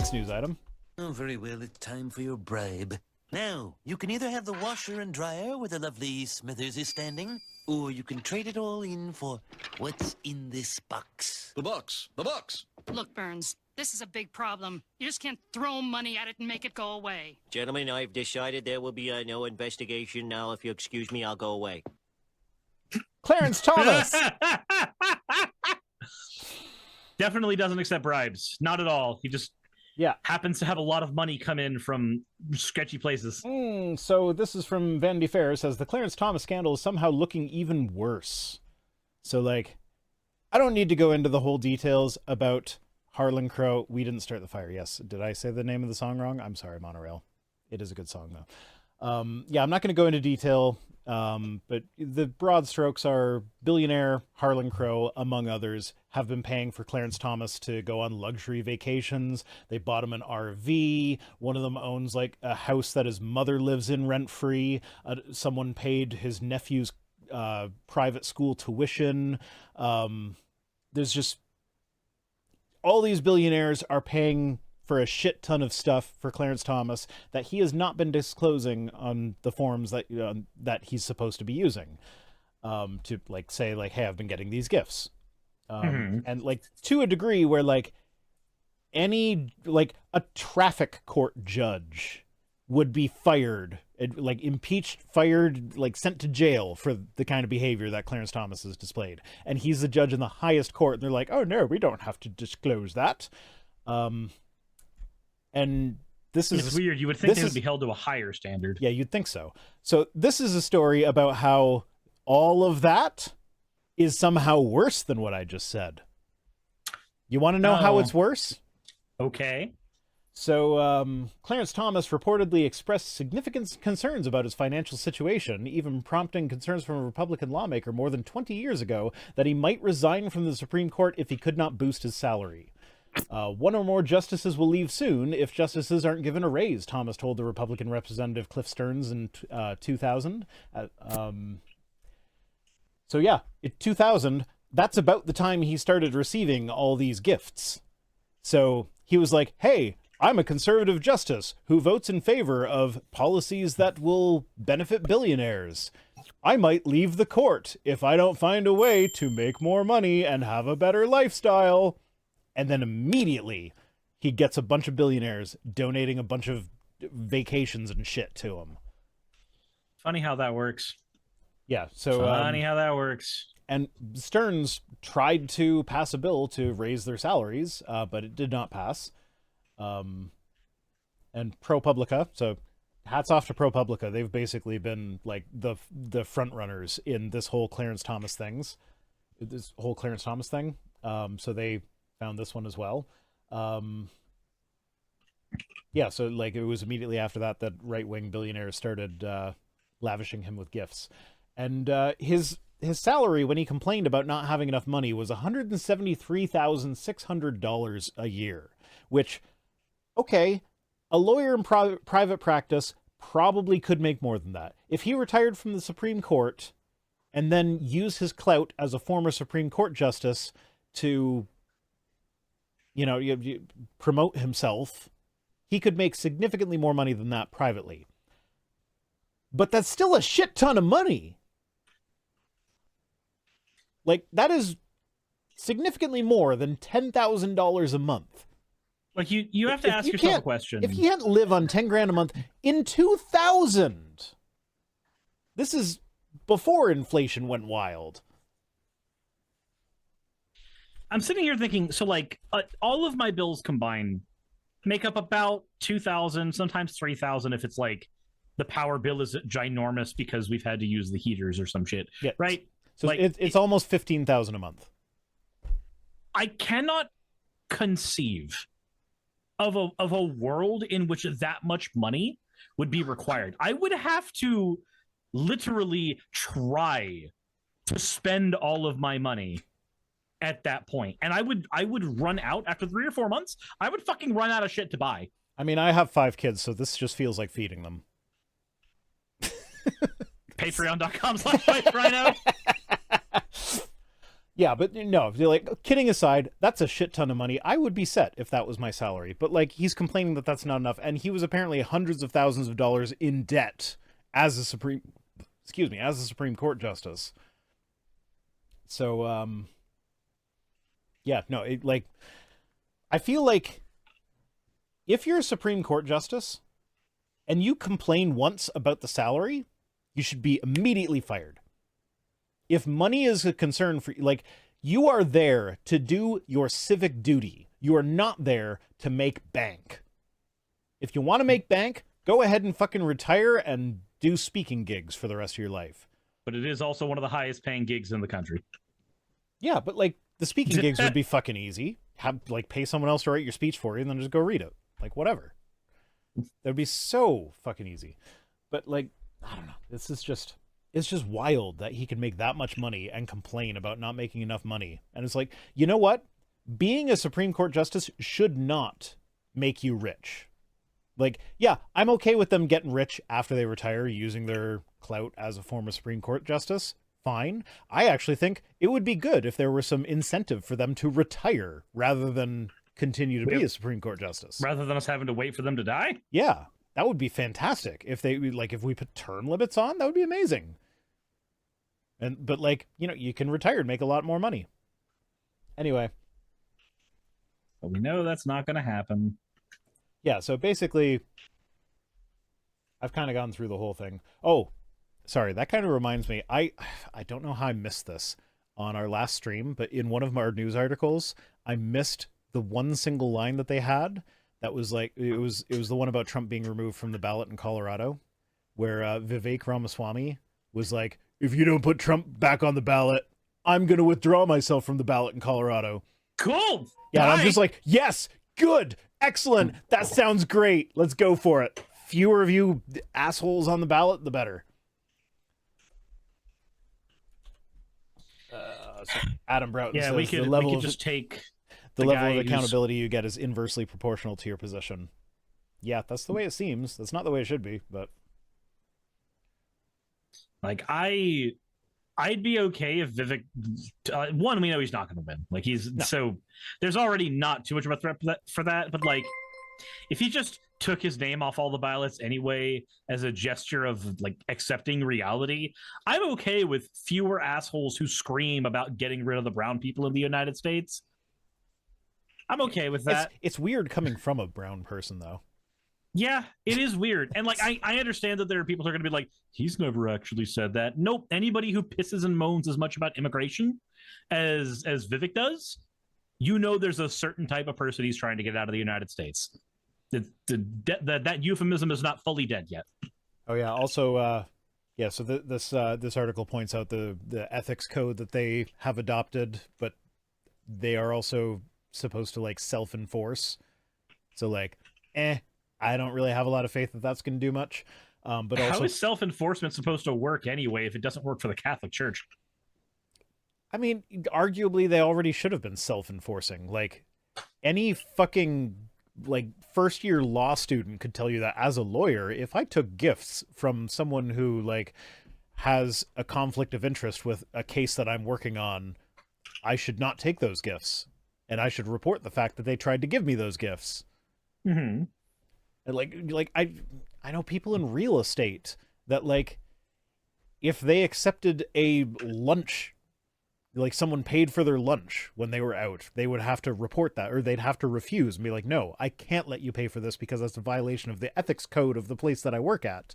Next news item. Oh, very well. It's time for your bribe. Now, you can either have the washer and dryer where the lovely Smithers is standing, or you can trade it all in for what's in this box. The box. The box. Look, Burns, this is a big problem. You just can't throw money at it and make it go away. Gentlemen, I've decided there will be no investigation. Now, if you excuse me, I'll go away. Clarence Thomas! Definitely doesn't accept bribes. Not at all. He just happens to have a lot of money come in from sketchy places. So this is from Vanity Fair. It says, the Clarence Thomas scandal is somehow looking even worse. So, like, I don't need to go into the whole details about Harlan Crow. We didn't start the fire. Yes. Did I say the name of the song wrong? I'm sorry, Monorail. It is a good song, though. Yeah, I'm not going to go into detail, but the broad strokes are billionaire Harlan Crow, among others, have been paying for Clarence Thomas to go on luxury vacations. They bought him an RV. One of them owns like a house that his mother lives in rent-free. Someone paid his nephew's private school tuition. There's just all these billionaires are paying for a shit ton of stuff for Clarence Thomas that he has not been disclosing on the forms that that he's supposed to be using, to like say like, hey, I've been getting these gifts, and like to a degree where like any like a traffic court judge would be fired, like impeached, fired, like sent to jail for the kind of behavior that Clarence Thomas has displayed, and he's the judge in the highest court, and they're like, oh no, we don't have to disclose that. And this is... It's weird. You would think they would be held to a higher standard. Yeah, you'd think so. So this is a story about how all of that is somehow worse than what I just said. You want to know how it's worse? Okay. So Clarence Thomas reportedly expressed significant concerns about his financial situation, even prompting concerns from a Republican lawmaker more than 20 years ago that he might resign from the Supreme Court if he could not boost his salary. One or more justices will leave soon if justices aren't given a raise, Thomas told the Republican Representative Cliff Stearns in 2000. So yeah, in 2000, that's about the time he started receiving all these gifts. So he was like, hey, I'm a conservative justice who votes in favor of policies that will benefit billionaires. I might leave the court if I don't find a way to make more money and have a better lifestyle. And then immediately he gets a bunch of billionaires donating a bunch of vacations and shit to him. Funny how that works. Yeah, so... Funny how that works. And Stearns tried to pass a bill to raise their salaries, but it did not pass. And ProPublica, so hats off to ProPublica. They've basically been like the front runners in this whole Clarence Thomas thing. So they found this one as well. Yeah, so like it was immediately after that right-wing billionaires started lavishing him with gifts. And his salary when he complained about not having enough money was $173,600 a year, which, okay, a lawyer in private practice probably could make more than that. If he retired from the Supreme Court and then used his clout as a former Supreme Court justice to, you know, promote himself, he could make significantly more money than that privately. But that's still a shit ton of money. Like, that is significantly more than $10,000 a month. Like, you have to ask yourself a question. If you can't live on 10 grand a month in 2000, this is before inflation went wild. I'm sitting here thinking, so like all of my bills combined make up about $2,000, sometimes $3,000 if it's like the power bill is ginormous because we've had to use the heaters or some shit, yeah. Right? So like, it's almost $15,000 a month. I cannot conceive of a world in which that much money would be required. I would have to literally try to spend all of my money at that point. And I would run out after 3 or 4 months. I would fucking run out of shit to buy. I mean, I have 5 kids, so this just feels like feeding them. Patreon.com/Rhino. Yeah, but no, like, kidding aside, that's a shit ton of money. I would be set if that was my salary. But, like, he's complaining that that's not enough, and he was apparently hundreds of thousands of dollars in debt as a Supreme Court justice. So, yeah, no, I feel like if you're a Supreme Court justice and you complain once about the salary, you should be immediately fired. If money is a concern for you, like, you are there to do your civic duty. You are not there to make bank. If you want to make bank, go ahead and fucking retire and do speaking gigs for the rest of your life. But it is also one of the highest paying gigs in the country. Yeah, but, like, the speaking gigs would be fucking easy. Pay someone else to write your speech for you and then just go read it. Like, whatever. That would be so fucking easy. But, like, I don't know. It's just wild that he can make that much money and complain about not making enough money. And it's like, you know what? Being a Supreme Court justice should not make you rich. Like, yeah, I'm okay with them getting rich after they retire using their clout as a former Supreme Court justice. Fine. I actually think it would be good if there were some incentive for them to retire rather than continue to be a Supreme Court justice. Rather than us having to wait for them to die? Yeah, that would be fantastic. If we put term limits on, that would be amazing. But like, you know, you can retire and make a lot more money. Anyway. But we know that's not going to happen. Yeah, so basically, I've kind of gone through the whole thing. Oh, sorry, that kind of reminds me. I don't know how I missed this on our last stream, but in one of our news articles, I missed the one single line that they had. That was like, it was the one about Trump being removed from the ballot in Colorado, where Vivek Ramaswamy was like, if you don't put Trump back on the ballot, I'm going to withdraw myself from the ballot in Colorado. Cool. Yeah, and I'm just like, yes, good, excellent. That sounds great. Let's go for it. Fewer of you assholes on the ballot, the better. So Adam Broughton says we could just take the level of accountability you get is inversely proportional to your position. Yeah, that's the way it seems. That's not the way it should be, but like I'd be okay if Vivek. One, we know he's not going to win. Like so there's already not too much of a threat for that. But like, if he just took his name off all the ballots anyway as a gesture of like accepting reality, I'm okay with fewer assholes who scream about getting rid of the brown people in the United States. I'm okay with that. It's weird coming from a brown person, though. Yeah, it is weird. And like, I understand that there are people who are going to be like, he's never actually said that. Nope. Anybody who pisses and moans as much about immigration as Vivek does, you know there's a certain type of person he's trying to get out of the United States. That euphemism is not fully dead yet. Oh yeah. Also, so this article points out the ethics code that they have adopted, but they are also supposed to like self-enforce. So like, I don't really have a lot of faith that that's going to do much. But also, how is self-enforcement supposed to work anyway if it doesn't work for the Catholic Church? I mean, arguably they already should have been self-enforcing. Like, any fucking like first-year law student could tell you that as a lawyer, if I took gifts from someone who like has a conflict of interest with a case that I'm working on, I should not take those gifts, and I should report the fact that they tried to give me those gifts. Mm-hmm. And like I know people in real estate that like if they accepted a lunch, like someone paid for their lunch when they were out, they would have to report that, or they'd have to refuse and be like, no, I can't let you pay for this because that's a violation of the ethics code of the place that I work at.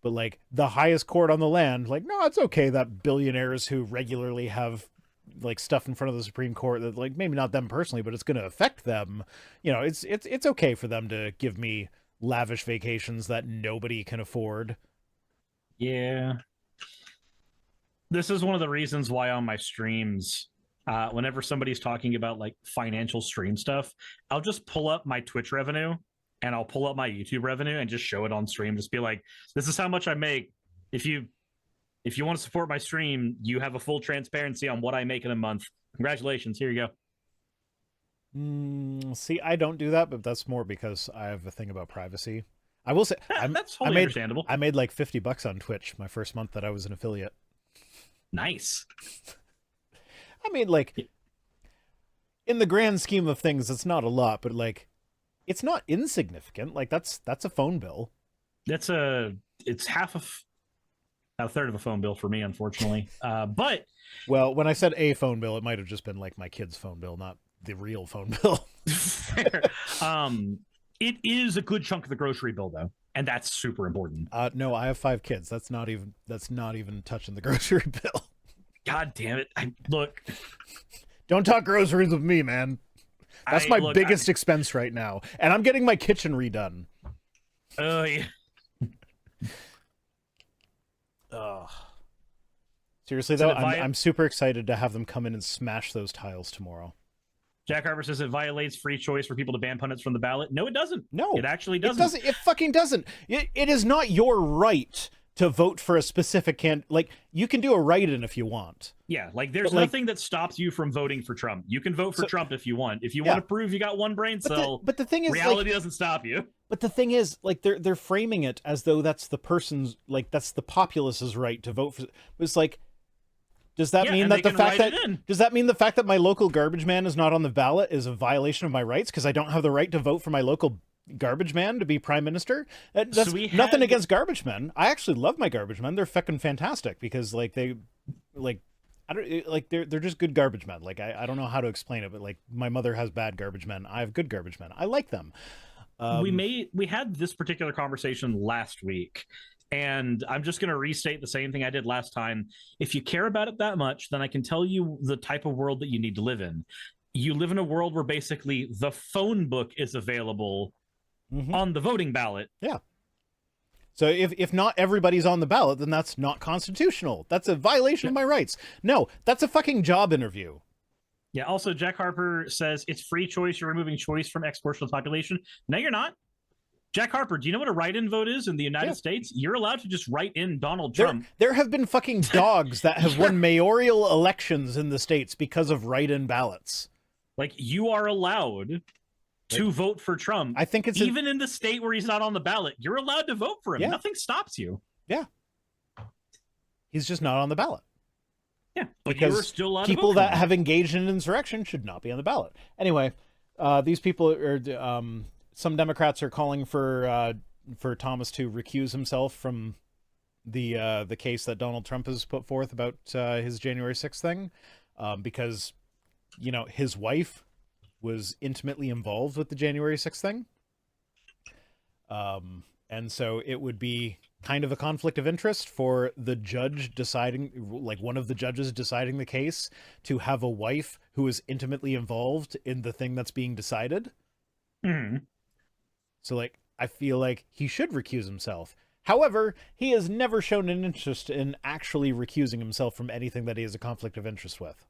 But like the highest court on the land, like, no, it's okay that billionaires who regularly have like stuff in front of the Supreme Court that like maybe not them personally, but it's going to affect them. You know, it's okay for them to give me lavish vacations that nobody can afford. Yeah. This is one of the reasons why on my streams, whenever somebody's talking about like financial stream stuff, I'll just pull up my Twitch revenue and I'll pull up my YouTube revenue and just show it on stream. Just be like, this is how much I make. If you want to support my stream, you have a full transparency on what I make in a month. Congratulations. Here you go. See, I don't do that, but that's more because I have a thing about privacy. I will say that's totally understandable. I made like $50 on Twitch my first month that I was an affiliate. Nice. I mean, like, in the grand scheme of things, it's not a lot, but like, it's not insignificant. Like, that's a phone bill. It's a third of a phone bill for me, unfortunately. But well, when I said a phone bill, it might have just been like my kid's phone bill, not the real phone bill. It is a good chunk of the grocery bill, though, and that's super important. No, I have 5 kids. That's not even touching the grocery bill. God damn it! Look, don't talk groceries with me, man. That's my biggest expense right now, and I'm getting my kitchen redone. Oh yeah. Seriously though, I'm super excited to have them come in and smash those tiles tomorrow. Jack Harper says it violates free choice for people to ban pundits from the ballot. No, it doesn't. No, it actually doesn't. It doesn't. It fucking doesn't. It is not your right to vote for a specific like, you can do a write-in if you want. Yeah, like there's nothing that stops you from voting for Trump. You can vote for Trump if you want. If you want to prove you got one brain cell, but the thing is, reality doesn't stop you. But the thing is, like, they're framing it as though that's the person's, like, that's the populace's right to vote for. It's like, does that mean that the fact that my local garbage man is not on the ballot is a violation of my rights because I don't have the right to vote for my local garbage man to be prime minister? That's nothing against garbage men. I actually love my garbage men. They're fucking fantastic because, like, they're just good garbage men. Like, I don't know how to explain it, but like, my mother has bad garbage men. I have good garbage men. I like them. We had this particular conversation last week, and I'm just going to restate the same thing I did last time. If you care about it that much, then I can tell you the type of world that you need to live in. You live in a world where basically the phone book is available on the voting ballot. Yeah. So if not everybody's on the ballot, then that's not constitutional. That's a violation of my rights. No, that's a fucking job interview. Yeah, also, Jack Harper says it's free choice. You're removing choice from X portion of the population. No, you're not. Jack Harper, do you know what a write-in vote is in the United States? You're allowed to just write in Donald Trump. There have been fucking dogs that have won mayoral elections in the States because of write-in ballots. Like, you are allowed to vote for Trump. I think it's even in the state where he's not on the ballot, you're allowed to vote for him. Yeah. Nothing stops you. Yeah. He's just not on the ballot. Yeah, but because you're still allowed people to vote that have engaged in insurrection should not be on the ballot. Anyway, these people are some Democrats are calling for Thomas to recuse himself from the case that Donald Trump has put forth about his January 6th thing, because, you know, his wife was intimately involved with the January 6th thing. And so it would be kind of a conflict of interest for the judge deciding, like one of the judges deciding the case, to have a wife who is intimately involved in the thing that's being decided. So, like, I feel like he should recuse himself. However, he has never shown an interest in actually recusing himself from anything that he has a conflict of interest with.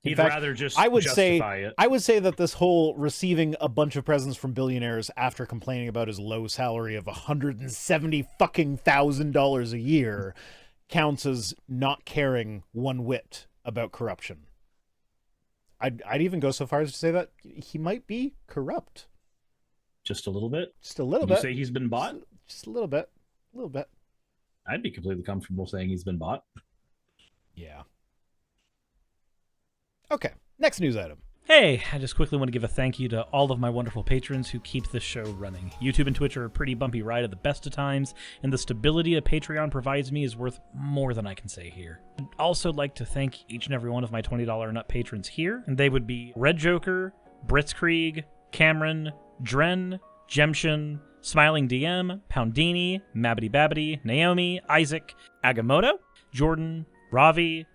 He'd rather just justify it. I would say that this whole receiving a bunch of presents from billionaires after complaining about his low salary of $170,000 a year counts as not caring one whit about corruption. I'd even go so far as to say that he might be corrupt. Just a little bit? Just a little bit. You say he's been bought? Just a little bit. A little bit. I'd be completely comfortable saying he's been bought. Yeah. Okay, next news item. Hey, I just quickly want to give a thank you to all of my wonderful patrons who keep this show running. YouTube and Twitch are a pretty bumpy ride at the best of times, and the stability a Patreon provides me is worth more than I can say here. I'd also like to thank each and every one of my $20 and up patrons here, and they would be Red Joker, Blitzkrieg, Cameron, Dren, Jemshin, Smiling DM, Poundini, Mabbity Babbity, Naomi, Isaac, Agamotto, Jordan, Ravi,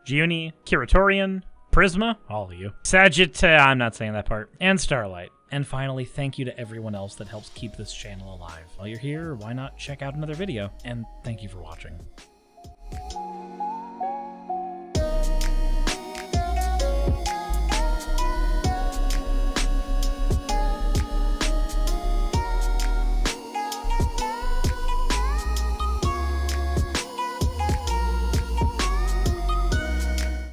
Giuni, Kiratorian, Prisma, all of you, I'm not saying that part, and Starlight. And finally, thank you to everyone else that helps keep this channel alive. While you're here, why not check out another video? And thank you for watching.